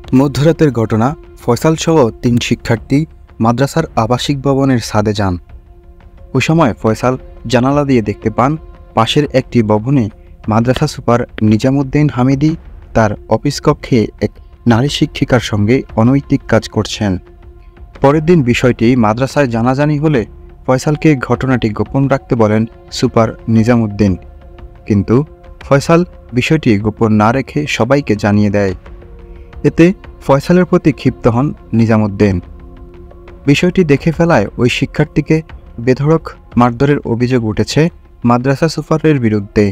মধ্যরাতের ঘটনা। ফয়সাল সহ ৩ শিক্ষার্থী মাদ্রাসার আবাসিক ভবনের ছাদে যান। ওই সময় ফয়সাল জানালা দিয়ে দেখতে পান পাশের একটি ভবনে মাদ্রাসা সুপার নিজামুদ্দিন হামিদি তার অফিস কক্ষে এক নারী শিক্ষিকার সঙ্গে অনৈতিক কাজ করছেন। পরের দিন বিষয়টি মাদ্রাসায় জানাজানি হলে ফয়সালকে ঘটনাটি গোপন রাখতে বলেন সুপার নিজামুদ্দিন, কিন্তু ফয়সাল বিষয়টি গোপন না রেখে সবাইকে জানিয়ে দেয়। এতে ফয়সালের প্রতি ক্ষিপ্ত হন নিজামুদ্দিন। বিষয়টি দেখে ফেলায় ওই শিক্ষার্থীকে বেধড়ক মারধরের অভিযোগ উঠেছে মাদ্রাসা সুপারের বিরুদ্ধে।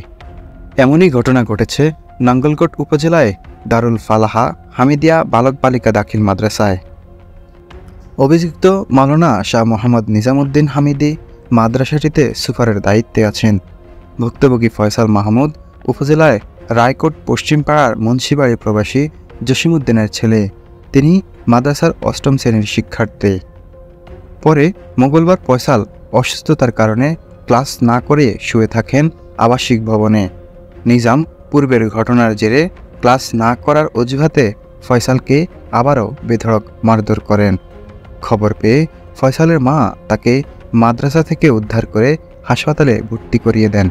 এমনই ঘটনা ঘটেছে নাঙ্গলকোট উপজেলায় দারুল ফালাহা হামিদিয়া বালক বালিকা দাখিল মাদ্রাসায়। অভিযুক্ত মাওলানা শাহ মোহাম্মদ নিজামুদ্দিন হামিদি মাদ্রাসাটিতে সুপারের দায়িত্বে আছেন। ভুক্তভোগী ফয়সাল মাহমুদ উপজেলায় রায়কোট পশ্চিম পাড়ার মুন্সিবাড়ি প্রবাসী জসিমউদ্দিনের ছেলে। তিনি মাদ্রাসার ৮ম শ্রেণীর শিক্ষার্থী। পরে মঙ্গলবার ফয়সাল অসুস্থতার কারণে ক্লাস না করে শুয়ে থাকেন আবাসিক ভবনে। নিজাম পূর্বের ঘটনার জেরে ক্লাস না করার অজুহাতে ফয়সালকে আবারও বেধড়ক মারধর করেন। খবর পেয়ে ফয়সালের মা তাকে মাদ্রাসা থেকে উদ্ধার করে হাসপাতালে ভর্তি করিয়ে দেন।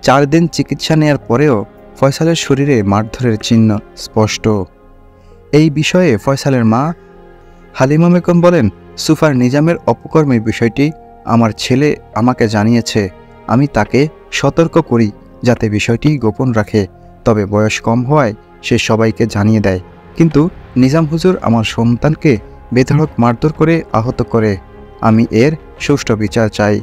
৪ দিন চিকিৎসা নেয়ার পরেও ফয়সালের শরীরে মারধরের চিহ্ন স্পষ্ট। এই বিষয়ে ফয়সালের মা হালিমা বেগম বলেন, সুপার নিজামের অপকর্মের বিষয়টি আমার ছেলে আমাকে জানিয়েছে। আমি তাকে সতর্ক করি যাতে বিষয়টি গোপন রাখে, তবে বয়স কম হওয়ায় সে সবাইকে জানিয়ে দেয়। কিন্তু নিজাম হুজুর আমার সন্তানকে বেধড়ক মারধর করে আহত করে। আমি এর সুষ্ঠু বিচার চাই।